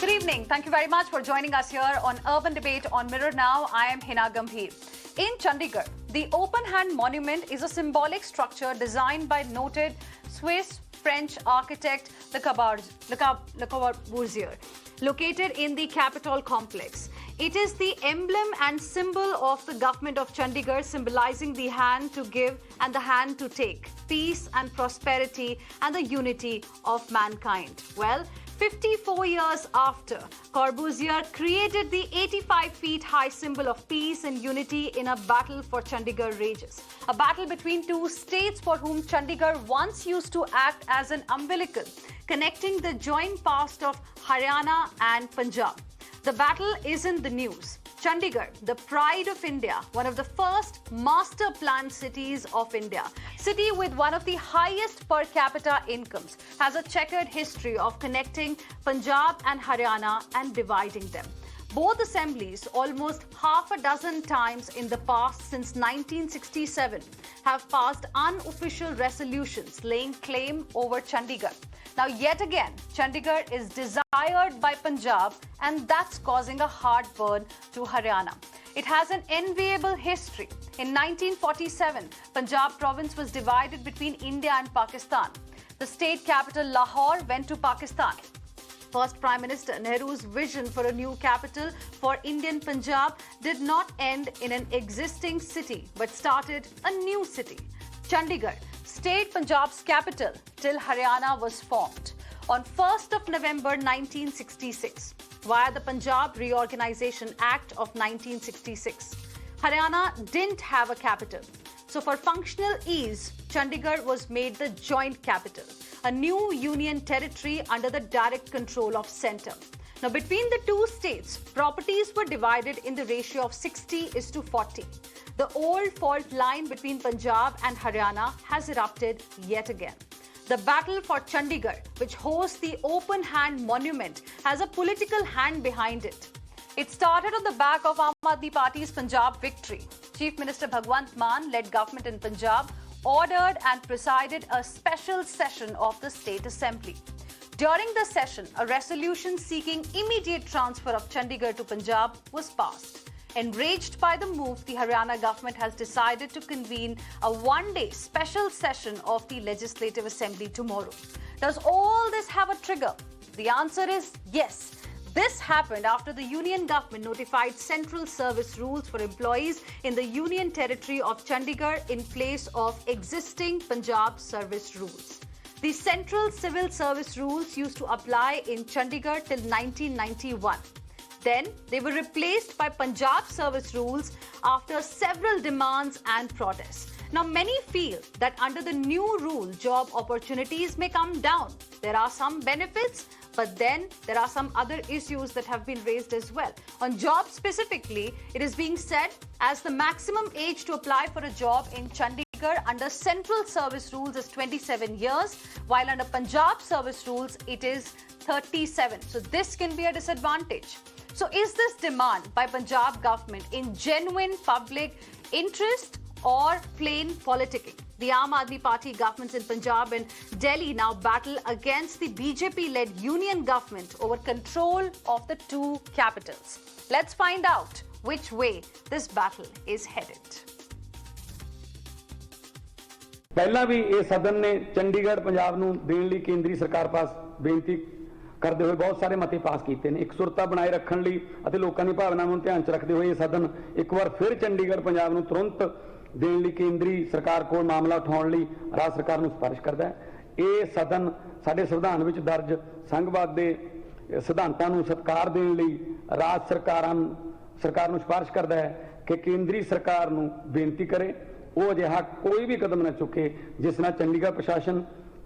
Good evening. Thank you very much for joining us here on Urban Debate on Mirror Now. I am Heena Gambhir. In Chandigarh, the Open Hand Monument is a symbolic structure designed by noted Swiss-French architect Le Corbusier, located in the Capitol complex. It is the emblem and symbol of the government of Chandigarh, symbolizing the hand to give and the hand to take, peace and prosperity and the unity of mankind. Well, 54 years after, Corbusier created the 85 feet high symbol of peace and unity in a battle for Chandigarh rages. A battle between two states for whom Chandigarh once used to act as an umbilical, connecting the joint past of Haryana and Punjab. The battle is in the news. Chandigarh, the pride of India, one of the first master planned cities of India, city with one of the highest per capita incomes, has a checkered history of connecting Punjab and Haryana and dividing them. Both assemblies, almost half a dozen times in the past since 1967, have passed unofficial resolutions laying claim over Chandigarh. Now, yet again, Chandigarh is desired by Punjab, and that's causing a heartburn to Haryana. It has an enviable history. In 1947, Punjab province was divided between India and Pakistan. The state capital, Lahore, went to Pakistan. First Prime Minister Nehru's vision for a new capital for Indian Punjab did not end in an existing city, but started a new city, Chandigarh, state Punjab's capital, till Haryana was formed on 1st of November 1966 via the Punjab Reorganisation Act of 1966. Haryana didn't have a capital, so for functional ease, Chandigarh was made the joint capital, a new union territory under the direct control of centre. Now, between the two states, properties were divided in the ratio of 60:40. The old fault line between Punjab and Haryana has erupted yet again. The battle for Chandigarh, which hosts the Open Hand Monument, has a political hand behind it. It started on the back of Aam Aadmi Party's Punjab victory. Chief Minister Bhagwant Mann led government in Punjab, ordered and presided a special session of the State Assembly. During the session, a resolution seeking immediate transfer of Chandigarh to Punjab was passed. Enraged by the move, the Haryana government has decided to convene a one-day special session of the Legislative Assembly tomorrow. Does all this have a trigger? The answer is yes. This happened after the union government notified central service rules for employees in the union territory of Chandigarh in place of existing Punjab service rules. The central civil service rules used to apply in Chandigarh till 1991. Then they were replaced by Punjab service rules after several demands and protests. Now, many feel that under the new rule, job opportunities may come down. There are some benefits, but then there are some other issues that have been raised as well. On jobs specifically, it is being said as the maximum age to apply for a job in Chandigarh under central service rules is 27 years, while under Punjab service rules, it is 37. So this can be a disadvantage. So is this demand by Punjab government in genuine public interest or plain politicking? The Aam Aadmi Party governments in Punjab and Delhi now battle against the BJP-led union government over control of the two capitals. Let's find out which way this battle is headed. ਪਹਿਲਾਂ ਵੀ ਇਹ ਸਦਨ ਨੇ ਚੰਡੀਗੜ੍ਹ ਪੰਜਾਬ ਨੂੰ ਦੇਣ ਲਈ ਕੇਂਦਰੀ ਸਰਕਾਰ ਪਾਸ ਬੇਨਤੀ ਕਰਦੇ ਹੋਏ ਬਹੁਤ ਸਾਰੇ ਮਤੇ ਪਾਸ ਕੀਤੇ ਨੇ। ਇਕਸੁਰਤਾ ਬਣਾਏ ਰੱਖਣ ਲਈ ਅਤੇ ਲੋਕਾਂ ਦੀ ਭਾਵਨਾਵਾਂ ਨੂੰ ਧਿਆਨ 'ਚ ਰੱਖਦੇ ਹੋਏ ਇਹ ਸਦਨ ਇੱਕ ਵਾਰ ਫਿਰ ਚੰਡੀਗੜ੍ਹ ਪੰਜਾਬ ਨੂੰ ਤੁਰੰਤ ਦੇਣ ਲਈ ਕੇਂਦਰੀ ਸਰਕਾਰ ਕੋਲ ਮਾਮਲਾ ਉਠਾਉਣ ਲਈ ਰਾਜ ਸਰਕਾਰ ਨੂੰ ਸਿਫਾਰਿਸ਼ ਕਰਦਾ ਹੈ। ਇਹ ਸਦਨ ਸਾਡੇ ਸੰਵਿਧਾਨ ਵਿੱਚ ਦਰਜ ਸੰਘਵਾਦ ਦੇ ਸਿਧਾਂਤਾਂ ਨੂੰ ਸਤਿਕਾਰ ਦੇਣ ਲਈ ਰਾਜ ਸਰਕਾਰ ਨੂੰ ਸਿਫਾਰਿਸ਼ ਕਰਦਾ ਹੈ ਕਿ ਕੇਂਦਰੀ ਸਰਕਾਰ ਨੂੰ ਬੇਨਤੀ ਕਰੇ ਉਹ ਅਜਿਹਾ ਕੋਈ ਵੀ ਕਦਮ ਨਾ ਚੁੱਕੇ ਜਿਸ ਨਾਲ ਚੰਡੀਗੜ੍ਹ ਪ੍ਰਸ਼ਾਸਨ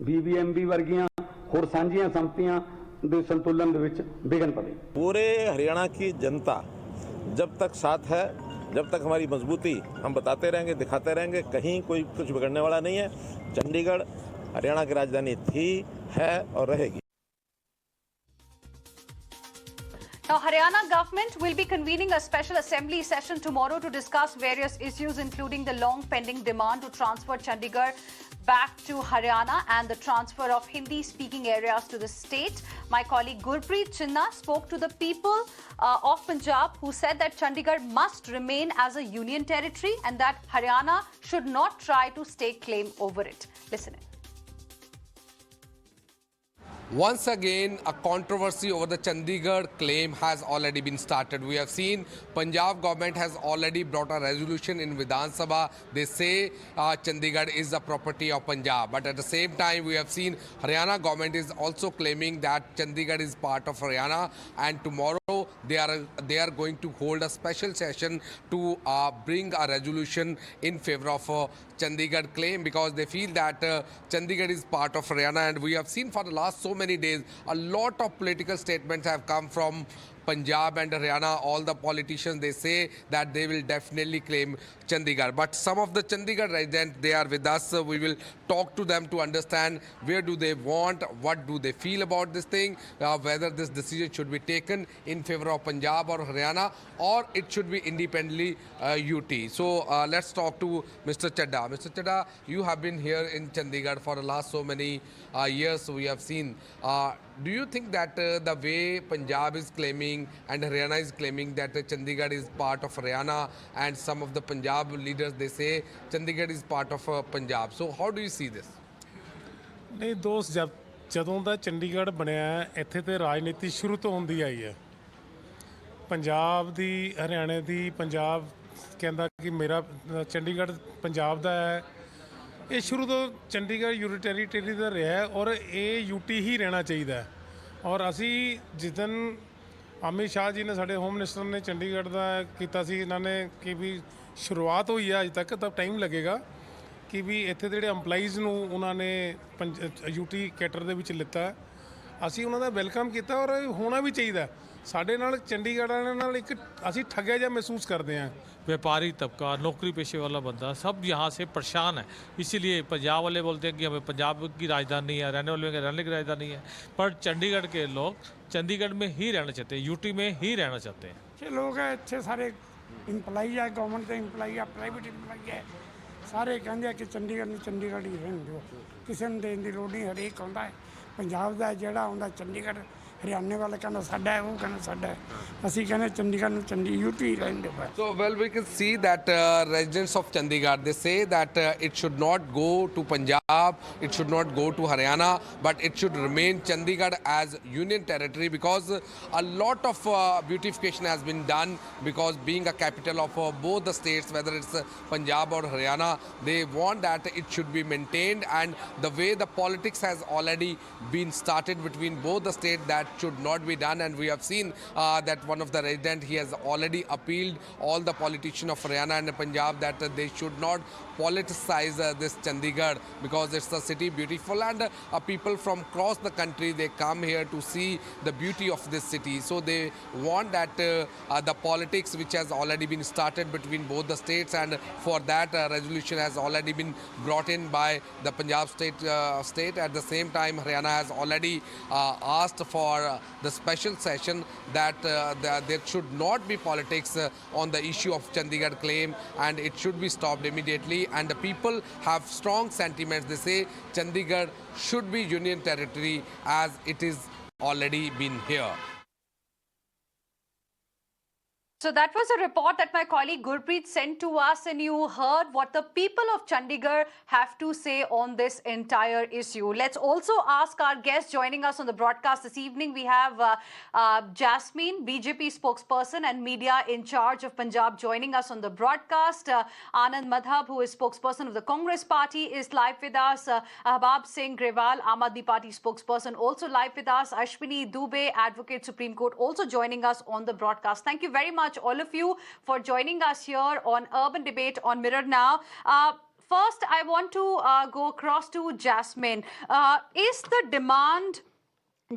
BBMB ਵਰਗੀਆਂ ਹੋਰ ਸਾਂਝੀਆਂ ਸੰਮਤੀਆਂ ਦੇ ਸੰਤੁਲਨ ਦੇ ਵਿੱਚ ਵਿਘਨ ਪਵੇ। पूरे हरियाणा की जनता जब तक साथ है, जब तक हमारी मजबूती हम बताते रहेंगे, दिखाते रहेंगे, कहीं कोई कुछ बिगड़ने वाला नहीं है। चंडीगढ़ हरियाणा की राजधानी थी, है और रहेगी। Now, Haryana government will be convening a special assembly session tomorrow to discuss various issues, including the long pending demand to transfer Chandigarh back to Haryana and the transfer of Hindi-speaking areas to the state. My colleague Gurpreet Chinna spoke to the people of Punjab who said that Chandigarh must remain as a union territory and that Haryana should not try to stake claim over it. Listen in. Once again, a controversy over the Chandigarh claim has already been started. We have seen Punjab government has already brought a resolution in Vidhan Sabha. They say Chandigarh is the property of Punjab. But at the same time, we have seen Haryana government is also claiming that Chandigarh is part of Haryana. And tomorrow, they are going to hold a special session to bring a resolution in favor of Chandigarh claim, because they feel that Chandigarh is part of Haryana. And we have seen for the last so many days a lot of political statements have come from Punjab and Haryana. All the politicians, they say that they will definitely claim Chandigarh. But some of the Chandigarh residents, they are with us. We will talk to them to understand where do they want, what do they feel about this thing, whether this decision should be taken in favor of Punjab or Haryana, or it should be independently UT. So let's talk to Mr. Chadda. Mr. Chadda, you have been here in Chandigarh for the last so many years. We have seen. Do you think that the way Punjab is claiming and Haryana is claiming that Chandigarh is part of Haryana, and some of the Punjab leaders, they say Chandigarh is part of Punjab. So how do you see this? नहीं दोस्त, ਜਦੋਂ ਦਾ ਚੰਡੀਗੜ੍ਹ ਬਣਿਆ ਇੱਥੇ ਤੇ ਰਾਜਨੀਤੀ ਸ਼ੁਰੂ ਤੋਂ ਹੁੰਦੀ ਆਈ ਹੈ। ਪੰਜਾਬ ਦੀ, ਹਰਿਆਣੇ ਦੀ, ਪੰਜਾਬ ਕਹਿੰਦਾ ਕਿ ਮੇਰਾ ਚੰਡੀਗੜ੍ਹ ਪੰਜਾਬ ਦਾ ਹੈ। ਇਹ ਸ਼ੁਰੂ ਤੋਂ ਚੰਡੀਗੜ੍ਹ ਯੂਟੀ ਟੈਰੀਟਰੀ ਦਾ ਰਿਹਾ ਔਰ ਇਹ ਯੂਟੀ ਹੀ ਰਹਿਣਾ ਚਾਹੀਦਾ। ਔਰ ਅਸੀਂ ਜਿਸ ਦਿਨ ਅਮਿਤ ਸ਼ਾਹ ਜੀ ਨੇ, ਸਾਡੇ ਹੋਮ ਮਿਨਿਸਟਰ ਨੇ ਚੰਡੀਗੜ੍ਹ ਦਾ ਕੀਤਾ ਸੀ, ਇਹਨਾਂ ਨੇ ਕਿ ਵੀ ਸ਼ੁਰੂਆਤ ਹੋਈ ਹੈ, ਅਜੇ ਤੱਕ ਤਾਂ ਟਾਈਮ ਲੱਗੇਗਾ ਕਿ ਵੀ ਇੱਥੇ ਦੇ ਜਿਹੜੇ EMPLOYEES ਨੂੰ ਉਹਨਾਂ ਨੇ ਯੂਟੀ ਕੈਟਰ ਦੇ ਵਿੱਚ ਲਿੱਤਾ। ਅਸੀਂ ਉਹਨਾਂ ਦਾ ਵੈਲਕਮ ਕੀਤਾ ਔਰ ਹੋਣਾ ਵੀ ਚਾਹੀਦਾ। ਸਾਡੇ ਨਾਲ ਚੰਡੀਗੜ੍ਹ ਵਾਲਿਆਂ ਨਾਲ ਇੱਕ ਅਸੀਂ ਠੱਗਿਆ ਜਿਹਾ महसूस करते हैं। व्यापारी तबका, नौकरी पेशे वाला बंदा, सब यहाँ से परेशान है। इसीलिए पंजाब वाले बोलते हैं कि हमें पंजाब की राजधानी है, रहने वाले रहने की राजधानी है, पर चंडीगढ़ के लोग चंडीगढ़ में ही रहना चाहते हैं, यूटी में ही रहना चाहते हैं। अच्छे लोग हैं, अच्छे सारे इंप्लाई है, गवर्नमेंट के इंप्लाई है, प्राइवेट इंप्लाई है, सारे कहते हैं कि चंडीगढ़ में चंडीगढ़ ही रहने दो, किसी ने देने की लोड़ नहीं। हरेक आता है पंजाब का जोड़ा आता चंडीगढ़, हरियाणे वाले कहना साडा है, वो कहना साडा है, असी कहने चंडीगढ़ में यूटी रहने दो। So well, we can see that residents of Chandigarh, they say that it should not go to Punjab, it should not go to Haryana, but it should remain Chandigarh as union territory, because a lot of beautification has been done, because being a capital of both the states, whether it's Punjab or Haryana, they want that it should be maintained. And the way the politics has already been started between both the states, that should not be done. And we have seen that one of the residents, he has already appealed all the politicians of Haryana and Punjab that they should not politicize this Chandigarh, because it's a city beautiful, and people from across the country, they come here to see the beauty of this city. So they want that the politics which has already been started between both the states, and for that resolution has already been brought in by the Punjab state. At the same time, Haryana has already asked for the special session that there should not be politics on the issue of Chandigarh claim, and it should be stopped immediately. And the people have strong sentiments. They say Chandigarh should be union territory as it is already been here. So that was a report that my colleague Gurpreet sent to us, and you heard what the people of Chandigarh have to say on this entire issue. Let's also ask our guests joining us on the broadcast this evening. We have Jasmine, BJP spokesperson and media in charge of Punjab, joining us on the broadcast. Anand Madhab, who is spokesperson of the Congress party, is live with us. Ahbab Singh Grewal, Aam Aadmi Party spokesperson, also live with us. Ashwini Dubey, advocate Supreme Court, also joining us on the broadcast. Thank you very much, all of you, for joining us here on Urban Debate on Mirror Now. First, I want to go across to Jasmine. Is the demand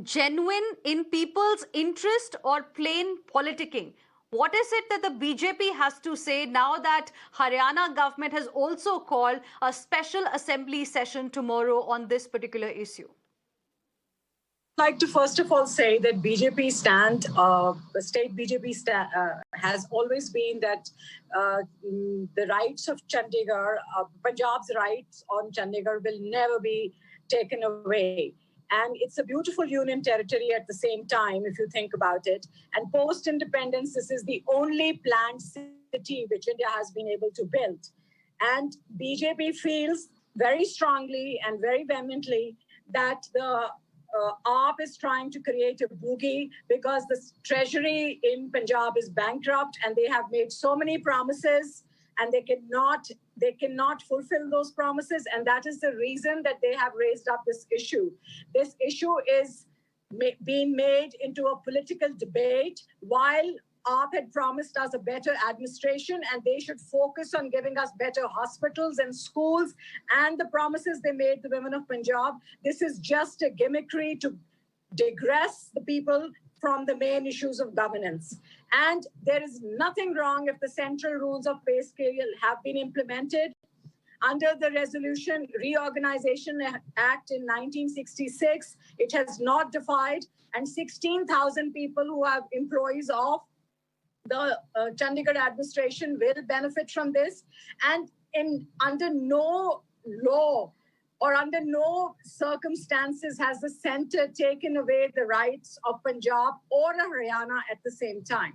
genuine in people's interest or plain politicking? What is it that the BJP has to say now that Haryana government has also called a special assembly session tomorrow on this particular issue? like to first of all say that BJP stand, the state BJP has always been that the rights of Chandigarh, Punjab's rights on Chandigarh will never be taken away. And it's a beautiful union territory at the same time, if you think about it. And post-independence, this is the only planned city which India has been able to build. And BJP feels very strongly and very vehemently that the AAP is trying to create a boogie because the treasury in Punjab is bankrupt and they have made so many promises and they cannot fulfill those promises, and that is the reason that they have raised up this issue. This issue is being made into a political debate while AAP had promised us a better administration and they should focus on giving us better hospitals and schools and the promises they made the women of Punjab. This is just a gimmickry to digress the people from the main issues of governance. And there is nothing wrong if the central rules of pay scale have been implemented. Under the Resolution Reorganization Act in 1966, it has not defied, and 16,000 people who have employees of the Chandigarh administration will benefit from this. And under no law or under no circumstances has the centre taken away the rights of Punjab or Haryana at the same time.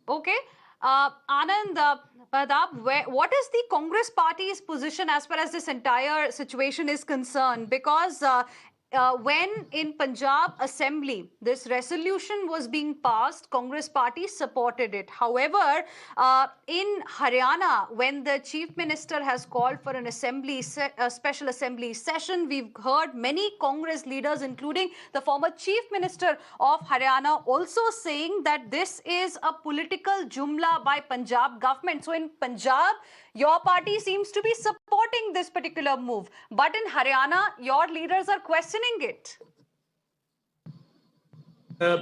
Okay. Anand, Pratap, what is the Congress party's position as far as this entire situation is concerned? Because when in Punjab Assembly, this resolution was being passed, Congress party supported it. However, in Haryana, when the Chief Minister has called for an special assembly session, we've heard many Congress leaders, including the former Chief Minister of Haryana, also saying that this is a political jumla by Punjab government. So in Punjab, your party seems to be supporting this particular move. But in Haryana, your leaders are questioning it.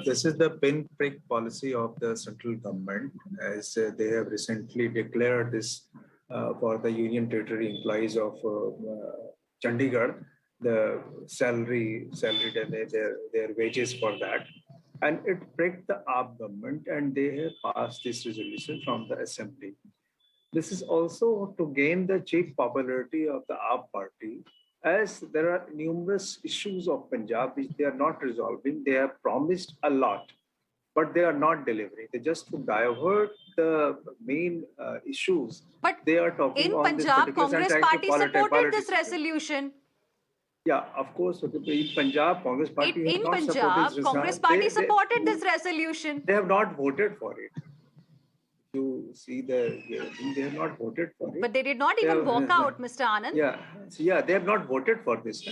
This is the pinprick policy of the central government, as they have recently declared this for the union territory employees of Chandigarh, the salary their wages for that. And it pricked the AAP government and they have passed this resolution from the assembly. This is also to gain the cheap popularity of the AAP party, as there are numerous issues of Punjab which they are not resolving. They have promised a lot, but they are not delivering. They just to divert the main issues. But they are talking in on Punjab, this Congress party supported this resolution. Yeah, of course. In Punjab, Congress party In Punjab, Congress party supported this resolution. They have not voted for it. You see, they have not voted for it. But they did not even walk out, Mr. Anand. Yeah, they have not voted for this.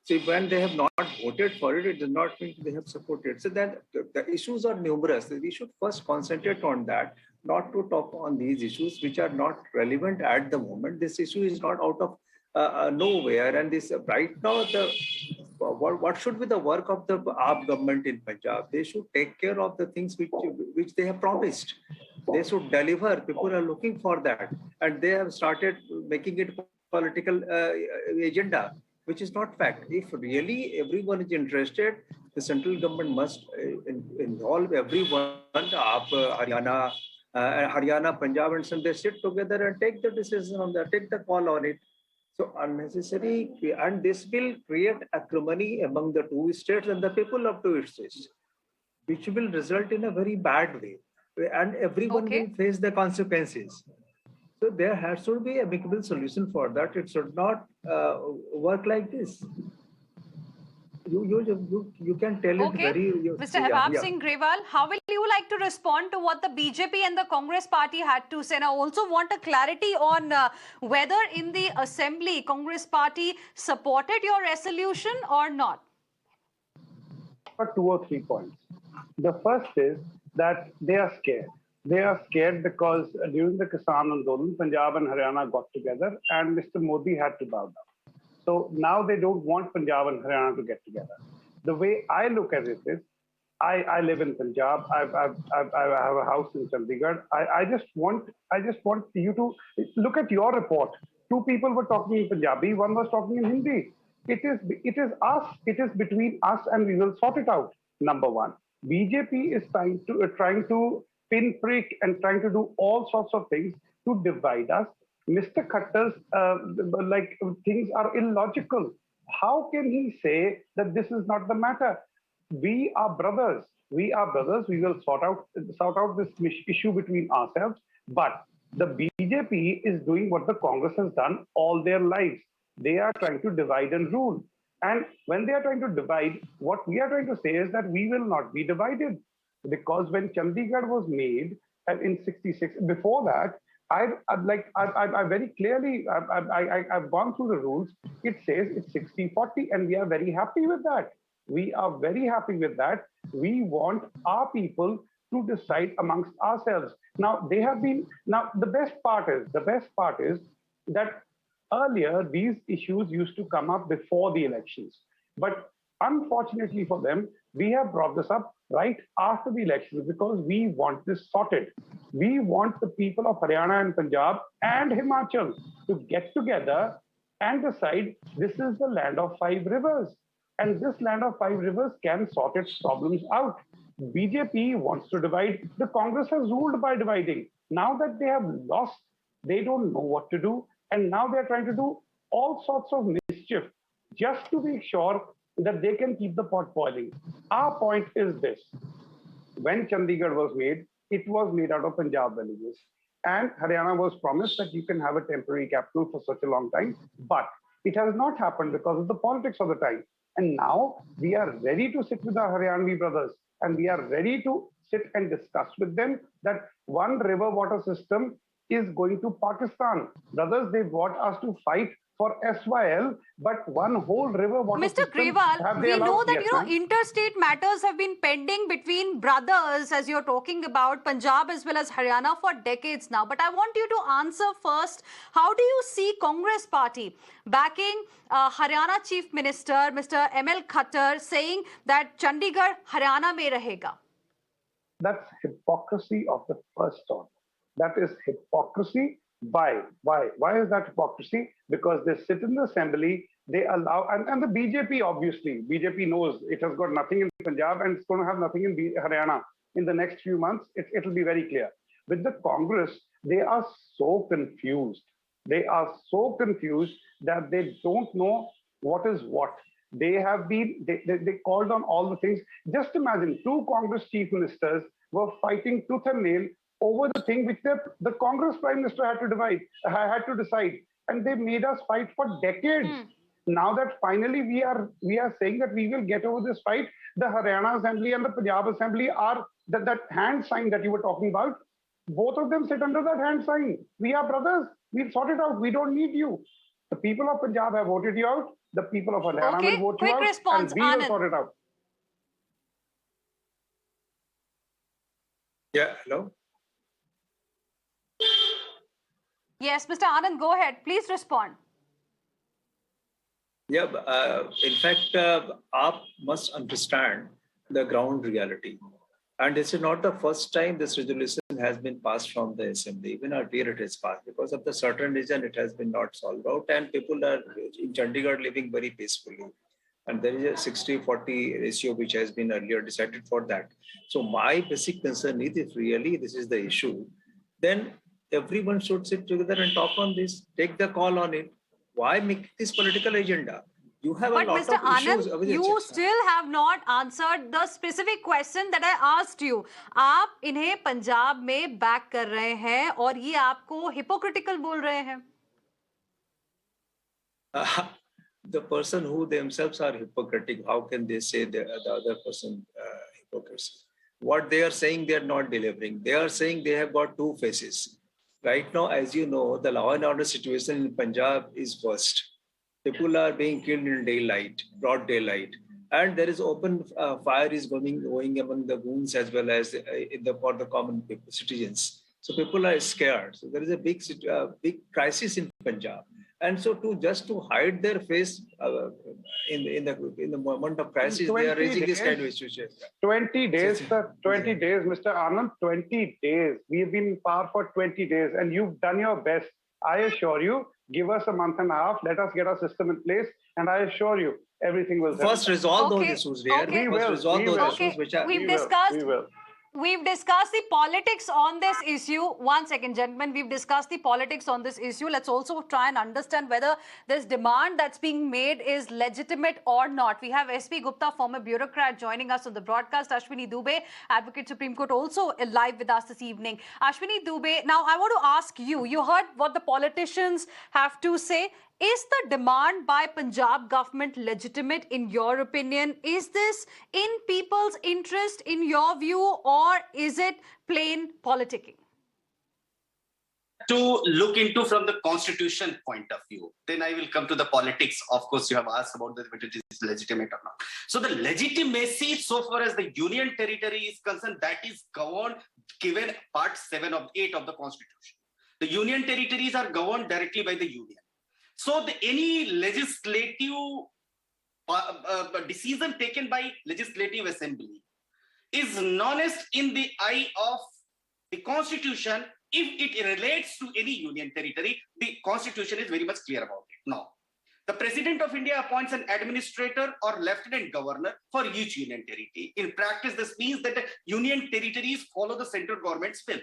See, when they have not voted for it, it does not mean they have supported. So then the issues are numerous. We should first concentrate on that, not to talk on these issues which are not relevant at the moment. This issue is not out of nowhere. And this right now, what should be the work of the AAP government in Punjab? They should take care of the things which they have promised. They should deliver. People are looking for that. And they have started making it political agenda, which is not fact. If really everyone is interested, the central government must involve everyone, Haryana, Punjab, and some. They sit together and take the decision on that, take the call on it. So unnecessary, and this will create acrimony among the two states and the people of two states, which will result in a very bad way. And everyone will face the consequences. So there has to be a amicable solution for that. It should not work like this. You can tell it very... Mr. Abab Singh Grewal, how will you like to respond to what the BJP and the Congress party had to say? And I also want a clarity on whether in the assembly, Congress party supported your resolution or not. Two or 3 points. The first is that they are scared. They are scared because during the Kisan Andolan, Punjab and Haryana got together and Mr. Modi had to bow down. So now they don't want Punjab and Haryana to get together. The way I look at it is, I live in Punjab. I have a house in Chandigarh. I just want you to look at your report. Two people were talking in Punjabi, one was talking in Hindi. It is us. It is between us, and we will sort it out. Number one, BJP is trying to pinprick and trying to do all sorts of things to divide us. Mr. Khattar's things are illogical. How can he say that this is not the matter? We are brothers. We are brothers. We will sort out this issue between ourselves. But the BJP is doing what the Congress has done all their lives. They are trying to divide and rule. And when they are trying to divide, what we are trying to say is that we will not be divided. Because when Chandigarh was made in '66, before that, I very clearly, I've gone through the rules. It says it's 60-40, and we are very happy with that. We are very happy with that. We want our people to decide amongst ourselves. Now, the best part is that earlier, these issues used to come up before the elections. But unfortunately for them, we have brought this up right after the elections because we want this sorted. We want the people of Haryana and Punjab and Himachal to get together and decide this is the land of 5 rivers. And this land of 5 rivers can sort its problems out. BJP wants to divide. The Congress has ruled by dividing. Now that they have lost, they don't know what to do. And now they're trying to do all sorts of mischief just to make sure that they can keep the pot boiling. Our point is this. When Chandigarh was made, it was made out of Punjab villages. And Haryana was promised that you can have a temporary capital for such a long time. But it has not happened because of the politics of the time. And now we are ready to sit with our Haryanvi brothers. And we are ready to sit and discuss with them that one river water system is going to Pakistan. Brothers, they want us to fight for SYL, but one whole river water Mr. system. Grewal, we know that, interstate matters have been pending between brothers, as you're talking about, Punjab as well as Haryana for decades now. But I want you to answer first, how do you see Congress party backing Haryana Chief Minister, Mr. M.L. Khattar, saying that Chandigarh, Haryana mein rahega? That's hypocrisy of the first order. That is hypocrisy. Why? Why is that hypocrisy? Because they sit in the assembly, they allow, and the BJP, obviously, BJP knows it has got nothing in Punjab and it's going to have nothing in Haryana. In the next few months, it'll be very clear. With the Congress, they are so confused. They are so confused that they don't know what is what. They have been, they called on all the things. Just imagine, 2 Congress chief ministers were fighting tooth and nail over the thing which the Congress Prime Minister had to decide. And they made us fight for decades. Now that finally we are saying that we will get over this fight, the Haryana Assembly and the Punjab Assembly are that hand sign that you were talking about. Both of them sit under that hand sign. We are brothers. We'll sort it out. We don't need you. The people of Punjab have voted you out. The people of Haryana will vote you out. Response, and we will sort it out. Yeah, hello? Yes, Mr. Anand, go ahead. Please respond. Yeah, in fact, AAP must understand the ground reality. And this is not the first time this resolution has been passed from the assembly. Even earlier it has passed. Because of the certain reason, it has been not solved out. And people are in Chandigarh living very peacefully. And there is a 60-40 ratio which has been earlier decided for that. So my basic concern is if really this is the issue, then everyone should sit together and talk on this, take the call on it. Why make this political agenda? You have a lot Mr. of issues. Anand, you still have not answered the specific question that I asked you. आप इन्हें पंजाब में back कर रहे हैं और ये आपको hypocritical बोल रहे हैं. The person who themselves are hypocritic, how can they say the other person hypocrisy? What they are saying, they are not delivering. They are saying they have got 2 faces. Right now, as you know, the law and order situation in Punjab is worst. People are being killed in daylight, broad daylight. And there is open fire is going among the goons as well as for the common people, citizens. So people are scared. So there is a big crisis in Punjab. And so to hide their face in the moment of crisis, they are raising this kind of issues. 20 days, sir. 20 days, Mr. Anand. 20 days. We have been in power for 20 days, and you've done your best. I assure you, Give us a month and a half. Let us get our system in place, and I assure you, everything will First settle. resolve Okay, those issues, dear. okay. We First will. resolve We those will. issues which are. We've We will. discussed. We will. We've discussed the politics on this issue. One second, gentlemen. We've discussed the politics on this issue. Let's also try and understand whether this demand that's being made is legitimate or not. We have SP Gupta, former bureaucrat, joining us on the broadcast. Ashwini Dubey, Advocate Supreme Court, also live with us this evening. Ashwini Dubey, now I want to ask you, you heard what the politicians have to say. Is the demand by Punjab government legitimate in your opinion? Is this in people's interest in your view, or is it plain politicking? To look into from the constitution point of view, then I will come to the politics. Of course, you have asked about whether it is legitimate or not. So the legitimacy, so far as the union territory is concerned, that is governed, given part 7 of 8 of the constitution. The union territories are governed directly by the union. So any legislative decision taken by legislative assembly is non-est in the eye of the constitution. If it relates to any union territory, the constitution is very much clear about it. Now, the President of India appoints an administrator or lieutenant governor for each union territory. In practice, this means that the union territories follow the central government's will.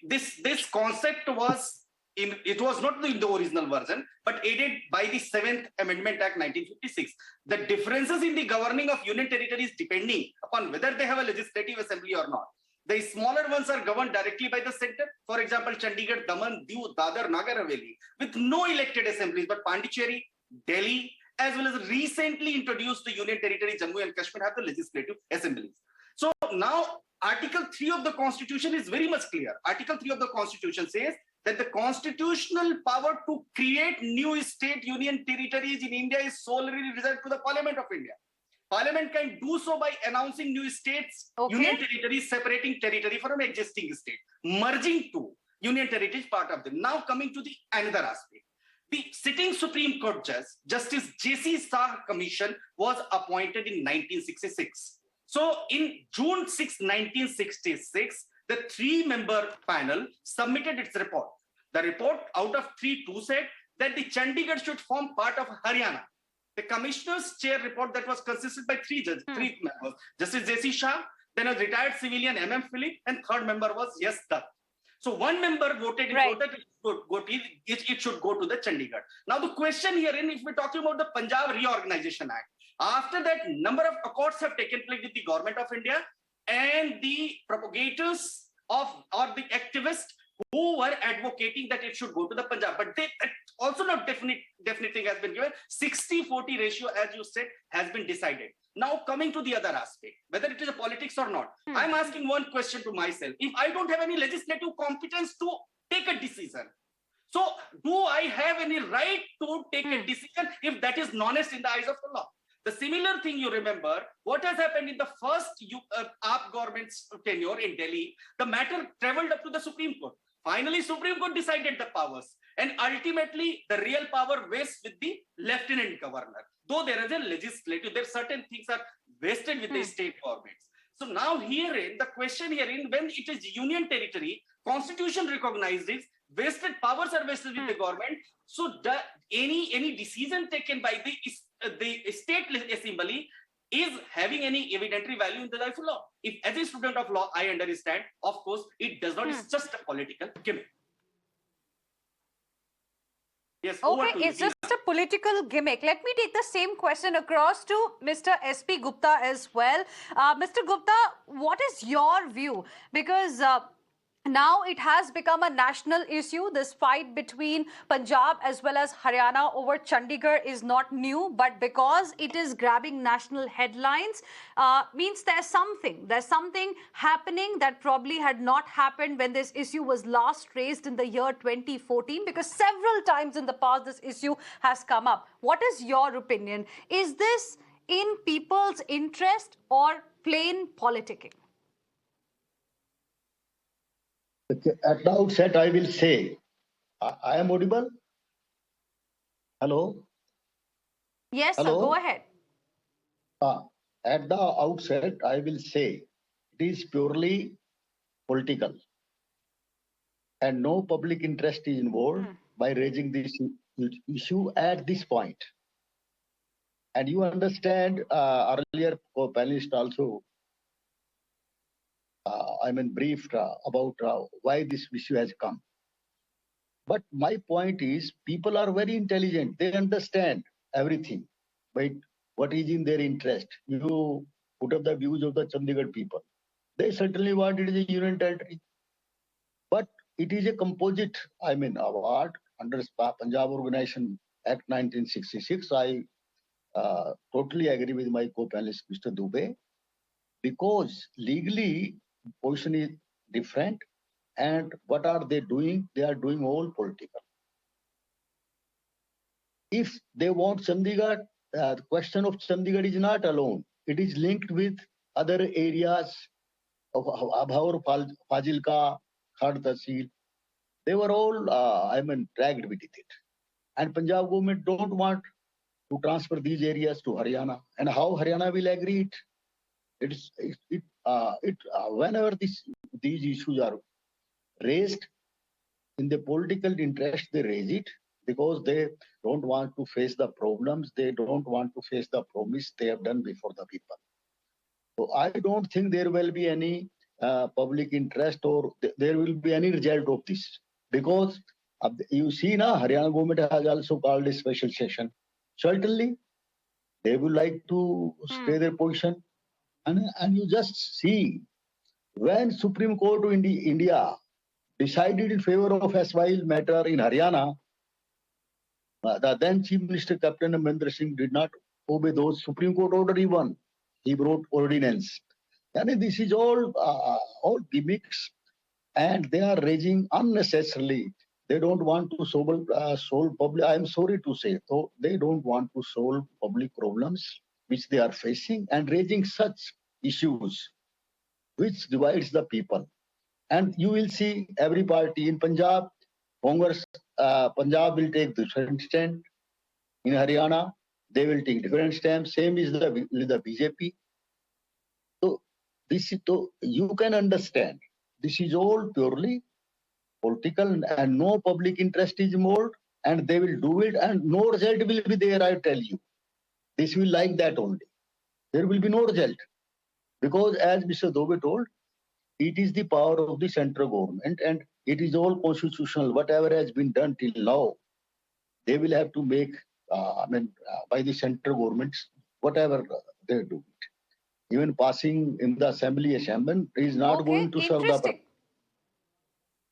This concept was it was not in the original version, but aided by the 7th Amendment Act 1956. The differences in the governing of union territories depending upon whether they have a legislative assembly or not. The smaller ones are governed directly by the center. For example, Chandigarh, Daman, Diu, Dadar, Nagar Haveli, with no elected assemblies, but Pondicherry, Delhi, as well as recently introduced the union territory, Jammu and Kashmir, have the legislative assemblies. So now Article 3 of the Constitution is very much clear. Article 3 of the Constitution says that the constitutional power to create new state union territories in India is solely reserved to the Parliament of India. Parliament can do so by announcing new states, union territories, separating territory from existing state, merging two union territories part of them. Now coming to the another aspect. The sitting Supreme Court judge, Justice J.C. Shah Commission, was appointed in 1966. So in June 6, 1966, the 3-member panel submitted its report. The report out of 3-2 said that the Chandigarh should form part of Haryana. The commissioner's chair report that was consisted by 3 members, Justice J.C. Shah, then a retired civilian M.M. Philip, and 3rd member was Yes Dutt. So 1 member voted in favor that it should go to the Chandigarh. Now the question here, if we're talking about the Punjab Reorganization Act, after that, number of accords have taken place with the government of India and the propagators of or the activists who were advocating that it should go to the Punjab. But they also not definite thing has been given. 60-40 ratio, as you said, has been decided. Now coming to the other aspect, whether it is a politics or not, I'm asking one question to myself. If I don't have any legislative competence to take a decision, so do I have any right to take a decision if that is non-est in the eyes of the law? The similar thing, you remember, what has happened in the first AAP government's tenure in Delhi, the matter traveled up to the Supreme Court. Finally, Supreme Court decided the powers. And ultimately, the real power rests with the lieutenant governor. Though there is a legislative, there are certain things are vested with the state governments. So now herein, the question herein, when it is union territory, constitution recognizes vested powers are vested with the government. So any decision taken by the state assembly is having any evidentiary value in the life of law. If as a student of law, I understand, of course, it does not, it's just a political gimmick. Yes, okay, it's just a political gimmick. Let me take the same question across to Mr. SP Gupta as well. Mr. Gupta, what is your view? Because now it has become a national issue. This fight between Punjab as well as Haryana over Chandigarh is not new, but because it is grabbing national headlines, means there's something happening that probably had not happened when this issue was last raised in the year 2014, because several times in the past this issue has come up. What is your opinion? Is this in people's interest or plain politicking? At the outset, I will say, I am audible? Hello? Yes, Hello? sir, go ahead. At the outset, I will say, it is purely political and no public interest is involved. by raising this issue at this point. And you understand, earlier panelist also, briefed about why this issue has come. But my point is, people are very intelligent. They understand everything, but what is in their interest. You put up the views of the Chandigarh people. They certainly want it as a union territory. But it is a composite, award under Punjab Organization Act 1966. I totally agree with my co-panelist, Mr. Dubey, because legally position is different. And what are they doing? They are doing all political. If they want Chandigarh, the question of Chandigarh is not alone. It is linked with other areas of Abhaur, Fazilka, Khad Tahsil. They were all, dragged with it. And Punjab government don't want to transfer these areas to Haryana. And how Haryana will agree it? Whenever these issues are raised in the political interest, they raise it because they don't want to face the problems. They don't want to face the promise they have done before the people. So I don't think there will be any public interest or there will be any result of this, because you see now Haryana government has also called a special session. Certainly they would like to stay their position, and you just see when Supreme Court of India decided in favor of SYL matter in Haryana, the then Chief Minister Captain Amrinder Singh did not obey those Supreme Court order even. He wrote ordinance. And this is all gimmicks, and they are raising unnecessarily. They don't want to solve public. I am sorry to say, though, they don't want to solve public problems which they are facing, and raising such issues which divides the people. And you will see every party in Punjab, Congress, Punjab will take different stand. In Haryana, they will take different stand. Same is the BJP. So this is, you can understand, this is all purely political, and no public interest is involved, and they will do it, and no result will be there, I tell you. This will like that only. There will be no result. Because as Mr. Dubey told, it is the power of the central government, and it is all constitutional. Whatever has been done till now, they will have to make, by the central governments, whatever they do. Even passing in the assembly is not going to serve the purpose.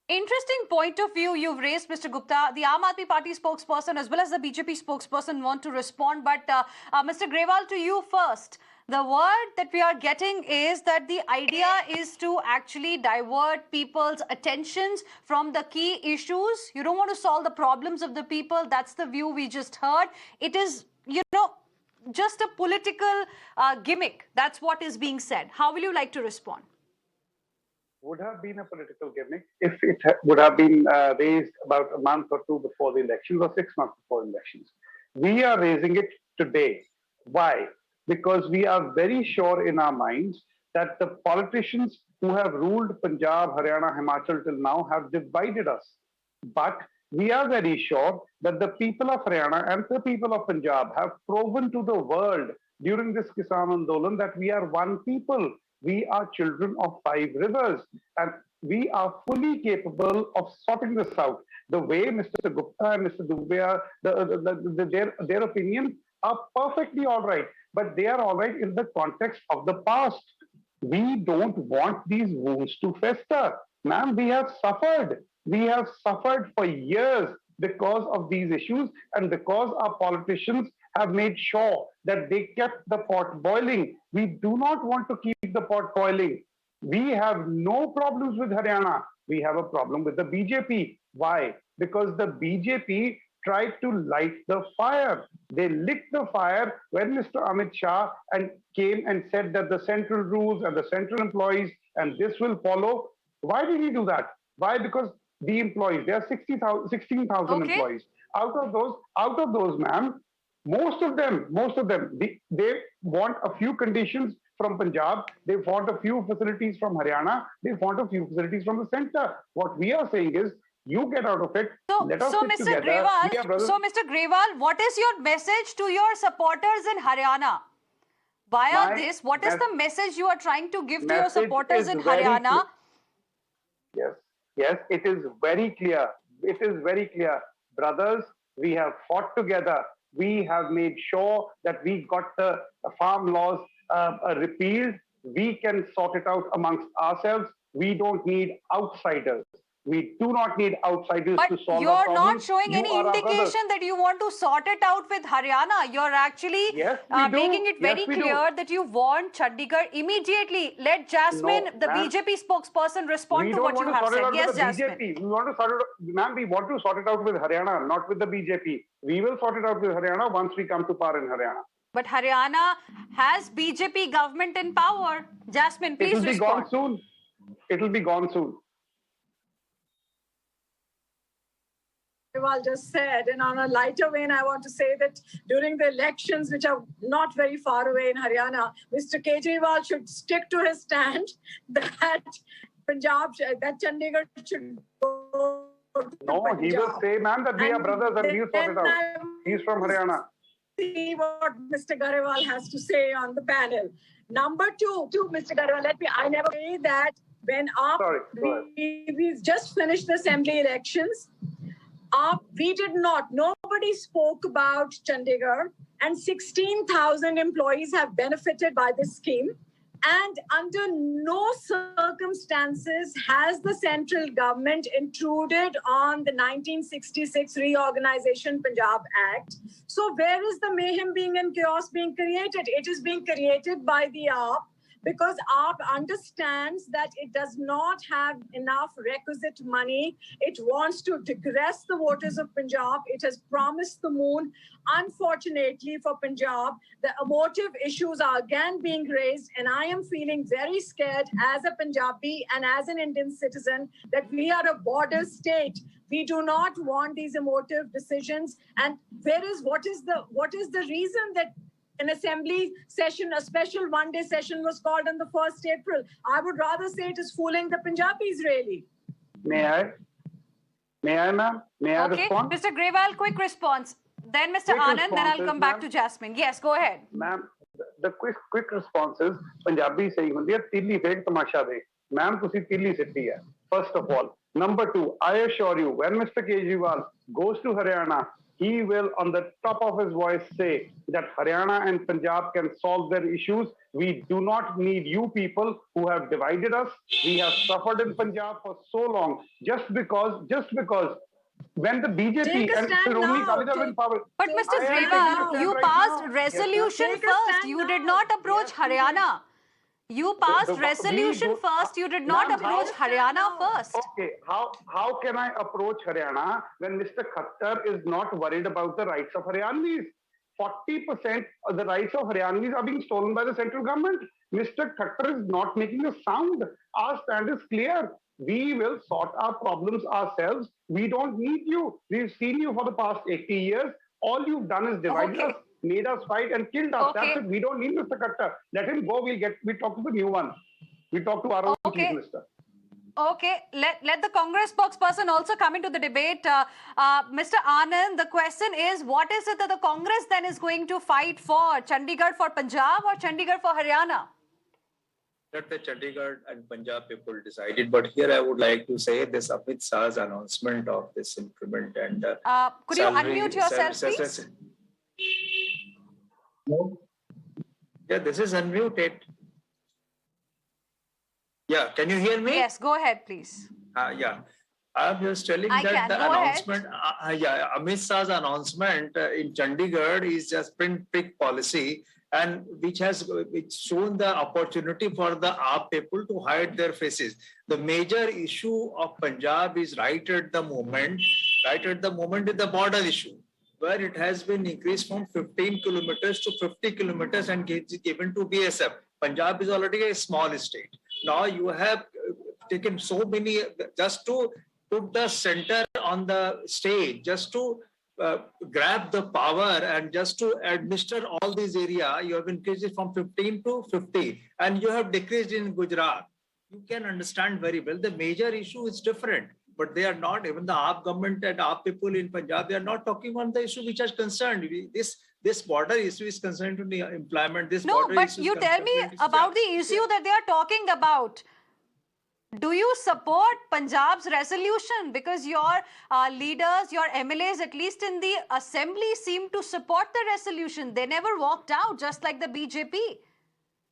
Interesting point of view you've raised, Mr. Gupta. The Aam Aadmi Party spokesperson as well as the BJP spokesperson want to respond, but Mr. Grewal, to you first. The word that we are getting is that the idea is to actually divert people's attentions from the key issues. You don't want to solve the problems of the people. That's the view we just heard. It is, just a political gimmick. That's what is being said. How will you like to respond? Would have been a political gimmick if it would have been raised about a month or two before the elections, or 6 months before elections. We are raising it today. Why? Because we are very sure in our minds that the politicians who have ruled Punjab, Haryana, Himachal till now have divided us. But we are very sure that the people of Haryana and the people of Punjab have proven to the world during this Kisan Andolan that we are one people. We are children of 5 rivers, and we are fully capable of sorting this out. The way Mr. Gupta and Mr. Dubey are, their opinions are perfectly all right, but they are all right in the context of the past. We don't want these wounds to fester. Ma'am, we have suffered. We have suffered for years because of these issues, and because our politicians have made sure that they kept the pot boiling. We do not want to keep the pot boiling. We have no problems with Haryana. We have a problem with the BJP. Why? Because the BJP tried to light the fire. They lit the fire when Mr. Amit Shah came and said that the central rules and the central employees and this will follow. Why did he do that? Why? Because the employees, there are 16,000 employees. Out of those, ma'am, most of them, they want a few conditions from Punjab, they want a few facilities from Haryana, they want a few facilities from the center. What we are saying is, You get out of it. Let us sit Mr. together. Grewal, We are brothers. so Mr. Grewal, what is your message to your supporters in Haryana? Via this, what is the message you are trying to give to your supporters in Haryana? Yes, it is very clear. It is very clear. Brothers, we have fought together. We have made sure that we got the farm laws repealed. We can sort it out amongst ourselves. We don't need outsiders. We do not need outsiders to solve our problems. But you're not showing any indication that you want to sort it out with Haryana. You're actually making it very clear that you want Chandigarh immediately. Let Jasmine, the BJP spokesperson, respond to what you have said. Yes, Jasmine. We want to sort it out, ma'am, we want to sort it out with Haryana, not with the BJP. We will sort it out with Haryana once we come to power in Haryana. But Haryana has BJP government in power. Jasmine, please respond. It will be gone soon. It will be gone soon. Kejriwal just said, and on a lighter vein, I want to say that during the elections, which are not very far away in Haryana, Mr. Kejriwal should stick to his stand that that Chandigarh should go to Punjab. He will say, ma'am, that we are brothers and we'll sort it out. He's from Haryana. See what Mr. Garewal has to say on the panel. Number two, Mr. Garewal, I never say that when we just finished the assembly elections, nobody spoke about Chandigarh, and 16,000 employees have benefited by this scheme. And under no circumstances has the central government intruded on the 1966 Reorganization Punjab Act. So where is the mayhem and chaos being created? It is being created by the AAP, because AAP understands that it does not have enough requisite money. It wants to digress the voters of Punjab. It has promised the moon. Unfortunately for Punjab, the emotive issues are again being raised, and I am feeling very scared as a Punjabi and as an Indian citizen that we are a border state. We do not want these emotive decisions. And what is the reason that an assembly session, a special one-day session was called on the 1st April? I would rather say it is fooling the Punjabis, really. May I, ma'am? May I respond? Mr. Grewal, quick response. Then Mr. Anand, then I'll come back to Jasmine. Yes, go ahead. Ma'am, the quick response is, Punjabi saying hundi hai, tilli fek tamasha de. Ma'am, tusi tilli sitti hai. First of all. Number two, I assure you, when Mr. Kejriwal goes to Haryana, he will, on the top of his voice, say that Haryana and Punjab can solve their issues. We do not need you people who have divided us. We have suffered in Punjab for so long, just because when the BJP and Shiromani Akali Dal in power. But Mr. Grewal, you passed resolution first. You did not approach Haryana. You passed resolution first. You did not approach Haryana first. Okay, how can I approach Haryana when Mr. Khattar is not worried about the rights of Haryanis? 40% of the rights of Haryanis are being stolen by the central government. Mr. Khattar is not making a sound. Our stand is clear. We will sort our problems ourselves. We don't need you. We've seen you for the past 80 years. All you've done is divided us, made us fight and killed us. That's it. We don't need Mr. Khattar. Let him go. We talk to the new one. We talk to our own chief minister. Okay, let the Congress spokesperson also come into the debate. Mr. Anand, the question is, what is it that the Congress then is going to fight for? Chandigarh for Punjab or Chandigarh for Haryana? Let the Chandigarh and Punjab people decided. But here I would like to say this Amit Shah's announcement of this increment and could you unmute yourself, please? Yeah, this is unmuted. Yeah, can you hear me? Yes, go ahead, please. Yeah, I'm just telling that the announcement, Amit Shah's announcement in Chandigarh is just print pick policy, and which shown the opportunity for the AAP people to hide their faces. The major issue of Punjab is right at the moment is the border issue, where it has been increased from 15 kilometers to 50 kilometers and given to BSF. Punjab is already a small state. Now you have taken so many just to put the center on the stage, just to grab the power and just to administer all these area. You have increased it from 15 to 50 and you have decreased in Gujarat. You can understand very well the major issue is different. but they are not. Even the AAP government and AAP people in Punjab, they are not talking on the issue which is concerned. This border issue is concerned to the employment. This No, border but issue is you tell me concerned to about the issue that they are talking about. Do you support Punjab's resolution? Because your leaders, your MLAs, at least in the assembly, seem to support the resolution. They never walked out, just like the BJP.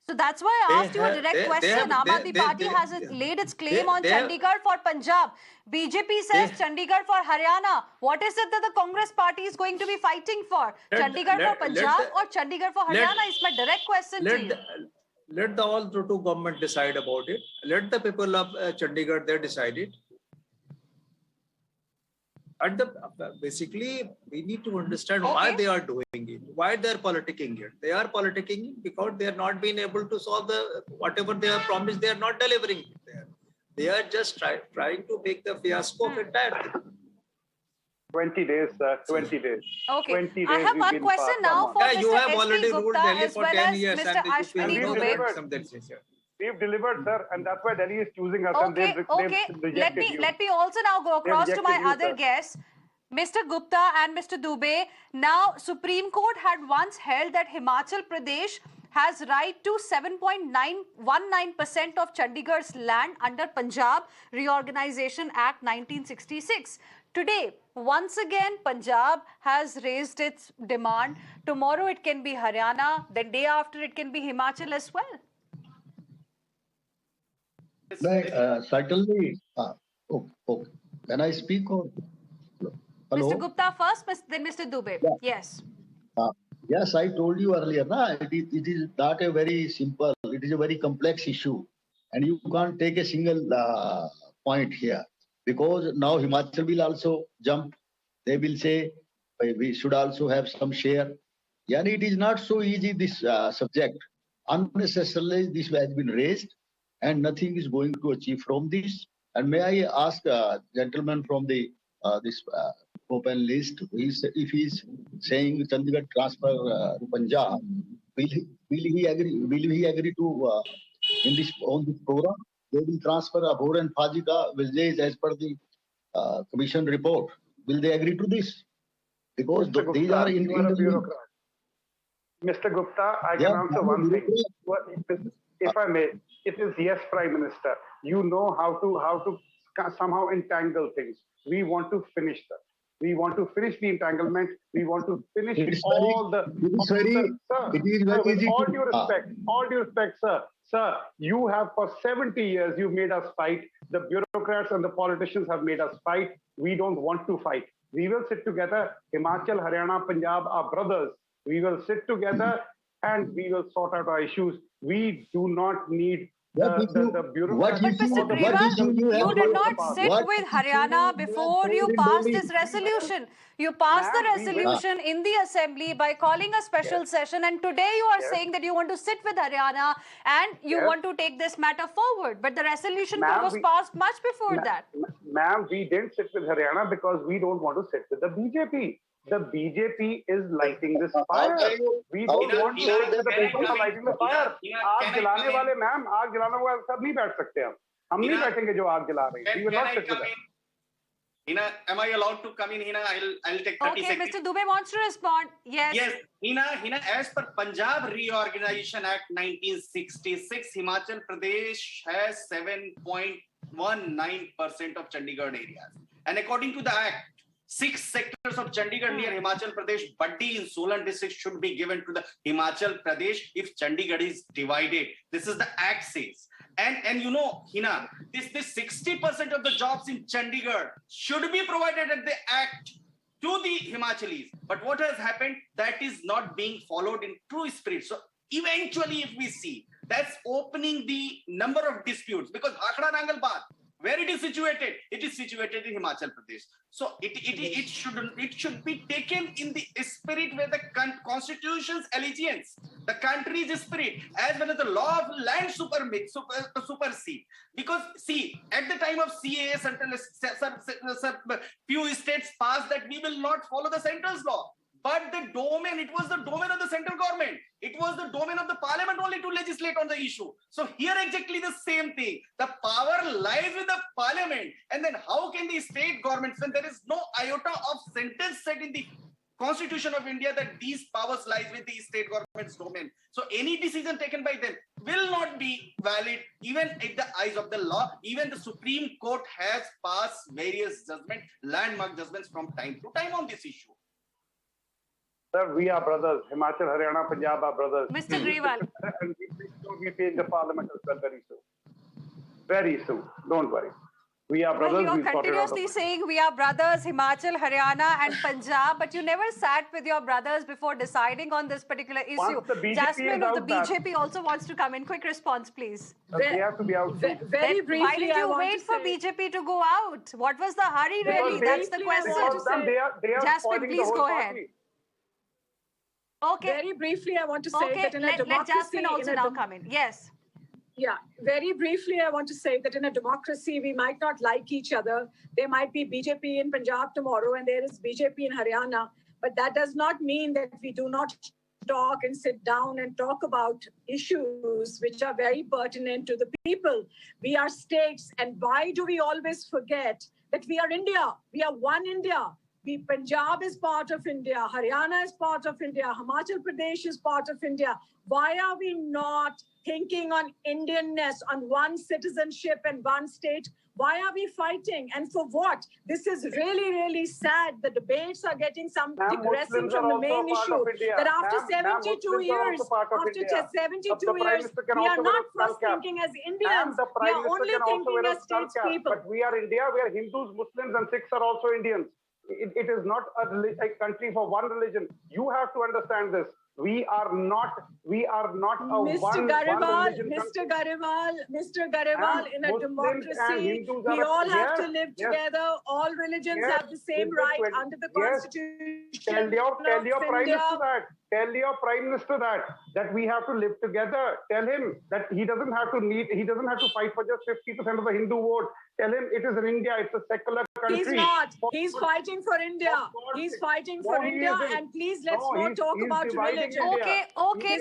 So that's why I asked you a direct question. Aam Aadmi Party has laid its claim on Chandigarh for Punjab. BJP says Chandigarh for Haryana. What is it that the Congress Party is going to be fighting for? Chandigarh for Punjab or Chandigarh for Haryana is my direct question to you. Let the all two government decide about it. Let the people of Chandigarh, they decide it. And basically, we need to understand why they are doing it, why they are politicking it. They are politicking it because they are not being able to solve the whatever they have promised. They are not delivering it. They are just trying to make the fiasco of entire thing. 20 days, 20 days. Okay. 20 days I have one question now for Mr. You have S.P. already ruled Gupta Delhi as for well 10 as years Mr. Ashwini Dubey. We've delivered, sir, and that's why Delhi is choosing us. Okay, let me also now go across to my other guests. Mr. Gupta and Mr. Dubey, now Supreme Court had once held that Himachal Pradesh has right to 7.919% of Chandigarh's land under Punjab Reorganization Act 1966. Today, once again, Punjab has raised its demand. Tomorrow it can be Haryana, then day after it can be Himachal as well. Certainly. Okay. Can I speak or? Hello? Mr. Gupta first, then Mr. Dubey. Yeah. Yes. Yes, I told you earlier, it is not a very simple, it is a very complex issue. And you can't take a single point here. Because now Himachal will also jump. They will say, we should also have some share. Yeah, it is not so easy, this subject. Unnecessarily, this has been raised and nothing is going to achieve from this. And may I ask gentleman from the this open list, if he is saying Chandigarh transfer to Punjab, will he agree? Will he agree to on this program? They will transfer Abhor and Fajika villages as per the commission report. Will they agree to this? Because these are in the bureaucrat. Mr. Gupta, I can answer one thing. If I may, it is yes, Prime Minister. You know how to somehow entangle things. We want to finish that. We want to finish the entanglement. We want to finish all due respect, sir. Sir, you have for 70 years, you've made us fight. The bureaucrats and the politicians have made us fight. We don't want to fight. We will sit together. Himachal, Haryana, Punjab are brothers. We will sit together and we will sort out our issues. We do not need the bureaucrats. But Mr. Grewal, you did not sit with Haryana before you passed this resolution. You passed the resolution in the assembly by calling a special session, and today you are saying that you want to sit with Haryana and you want to take this matter forward. But the resolution was passed much before that. Ma'am, we didn't sit with Haryana because we don't want to sit with the BJP. The BJP is lighting this fire. We don't want to sit with the people who are lighting the fire. आग जलाने वाले ma'am, आग जलाने वाले सब नहीं बैठ सकते हम नहीं बैठेंगे जो आग जला रहे हैं. We will not sit with them. Heena, am I allowed to come in? Heena, I'll take 30 seconds. Okay, Mr. Dubey wants to respond. Yes. Yes, Heena, as per Punjab Reorganization Act 1966, Himachal Pradesh has 7.19% of Chandigarh areas. And according to the Act, 6 sectors of Chandigarh near Himachal Pradesh, Baddi in Solan district should be given to the Himachal Pradesh if Chandigarh is divided. This is the Act says. And you know, Heena, this 60% of the jobs in Chandigarh should be provided at the Act to the Himachalis. But what has happened, that is not being followed in true spirit. So eventually, if we see, that's opening the number of disputes, because Akhada Nangal Baat, where it is situated in Himachal Pradesh. So it should be taken in the spirit where the constitution's allegiance, the country's spirit, as well as the law of land supersede. Because see, at the time of CAS, until few states passed that we will not follow the center's law. But the domain, it was the domain of the central government. It was the domain of the parliament only to legislate on the issue. So here exactly the same thing. The power lies with the parliament. And then how can the state governments, when there is no iota of sentence set in the Constitution of India that these powers lies with the state government's domain. So any decision taken by them will not be valid even in the eyes of the law. Even the Supreme Court has passed various judgments, landmark judgments from time to time on this issue. Sir, we are brothers. Himachal, Haryana, Punjab are brothers. Mr. Grewal. And we change the parliament as well very soon. Very soon. Don't worry. We are brothers. Well, you're continuously saying we are brothers, Himachal, Haryana and Punjab, but you never sat with your brothers before deciding on this particular issue. Jasmine of the BJP also wants to come in. Quick response, please. They have to be out. Very briefly, why did you wait for BJP to go out? What was the hurry really? That's the question. Jasmine, please go ahead. Okay. Very briefly, I want to say that in a democracy... Let Jasmine also now come in. Yes. Yeah, very briefly, I want to say that in a democracy, we might not like each other. There might be BJP in Punjab tomorrow and there is BJP in Haryana. But that does not mean that we do not talk and sit down and talk about issues which are very pertinent to the people. We are states. And why do we always forget that we are India? We are one India. Punjab is part of India, Haryana is part of India, Himachal Pradesh is part of India. Why are we not thinking on Indianness, on one citizenship and one state? Why are we fighting? And for what? This is really, really sad. The debates are getting some digressing from the main issue. That after 72 years, we are not first thinking as Indians. We are only thinking as statespeople. But we are India, we are Hindus, Muslims and Sikhs are also Indians. It is not a country for one religion. You have to understand this. We are not a one religion Mr. Gariwal, in a democracy, we all have to live together. All religions have the same right under the Constitution. Tell your Prime Minister that. Tell your Prime Minister that we have to live together. Tell him that he doesn't have to fight for just 50% of the Hindu vote. Tell him it is in India, it's a secular country. He's not. He's fighting for India. He's fighting for India. And please, let's not talk about religion. Okay,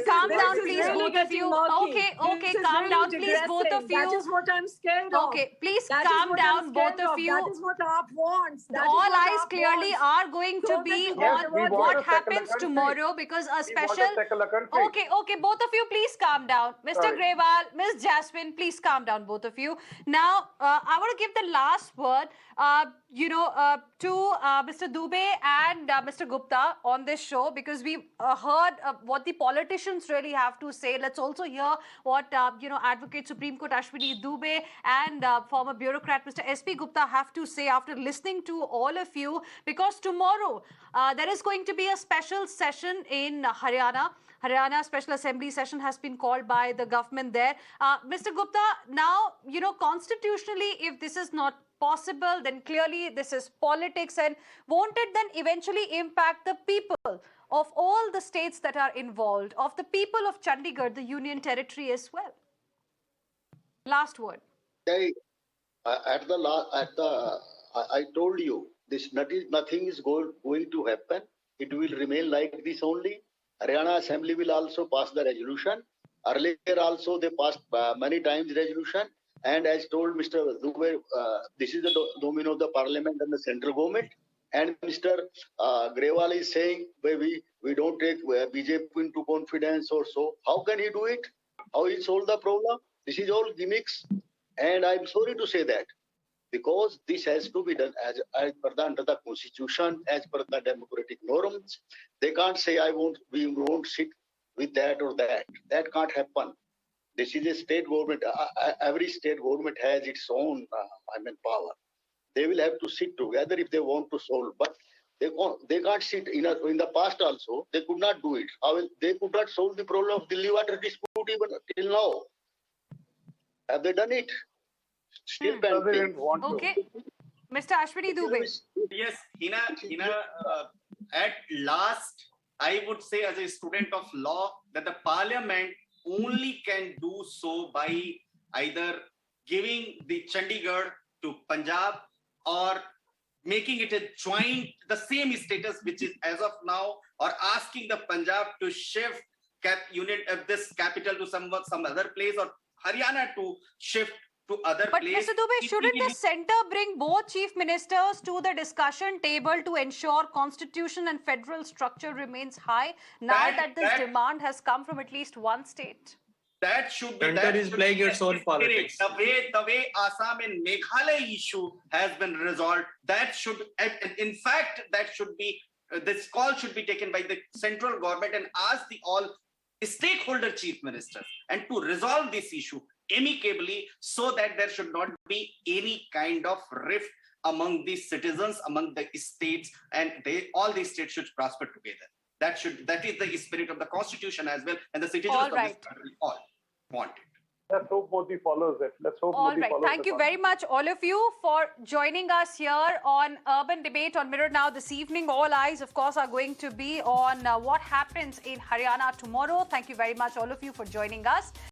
calm down, please, both of you. Okay, calm down, please, both of you. That is what I'm scared of. Okay, please calm down, both of you. That is what AAP wants. All eyes clearly are going to be on what happens tomorrow because a special... Okay, both of you, please calm down. Mr. Grewal, Ms. Jasmine, please calm down, both of you. Now, I want to give the last word, to Mr. Dubey and Mr. Gupta on this show because we've heard what the politicians really have to say. Let's also hear what, Advocate Supreme Court Ashwini Dubey and former bureaucrat Mr. S.P. Gupta have to say after listening to all of you because tomorrow there is going to be a special session in Haryana. Haryana Special Assembly session has been called by the government there. Mr. Gupta, now, constitutionally, if this is not possible, then clearly this is politics and won't it then eventually impact the people of all the states that are involved, of the people of Chandigarh, the Union Territory as well? Last word. I told you, nothing is going to happen. It will remain like this only. Haryana Assembly will also pass the resolution. Earlier also they passed many times resolution. And as told Mr. Dubey, this is the domain of the parliament and the central government. And Mr. Grewal is saying we don't take BJP into confidence or so. How can he do it? How he solve the problem? This is all gimmicks. And I'm sorry to say that. Because this has to be done as per under the constitution, as per the democratic norms. They can't say we won't sit with that or that. That can't happen. This is a state government. Every state government has its own power. They will have to sit together if they want to solve. But they can't sit in the past also. They could not do it. They could not solve the problem of Delhi water dispute even till now. Have they done it? Still Okay. Mr. Ashwini Dubey. Yes, Heena, at last, I would say as a student of law that the parliament only can do so by either giving the Chandigarh to Punjab or making it a joint, the same status which is as of now, or asking the Punjab to shift unit of this capital to some other place, or Haryana to shift to other But place. Mr. Dubey, shouldn't the centre bring both chief ministers to the discussion table to ensure constitution and federal structure remains high now that this demand has come from at least one state? That should be. Centre is playing its own politics. The way Assam and Meghalaya issue has been resolved, that should, in fact, that should be, this call should be taken by the central government and ask the all stakeholder chief ministers and to resolve this issue amicably, so that there should not be any kind of rift among the citizens, among the states, and all these states should prosper together. That is the spirit of the constitution as well, and the citizens of this country all want it. Let's hope Modi follows it. Let's hope All Modi right. follows Thank you very much, all of you, for joining us here on Urban Debate on Mirror Now this evening. All eyes, of course, are going to be on what happens in Haryana tomorrow. Thank you very much, all of you, for joining us.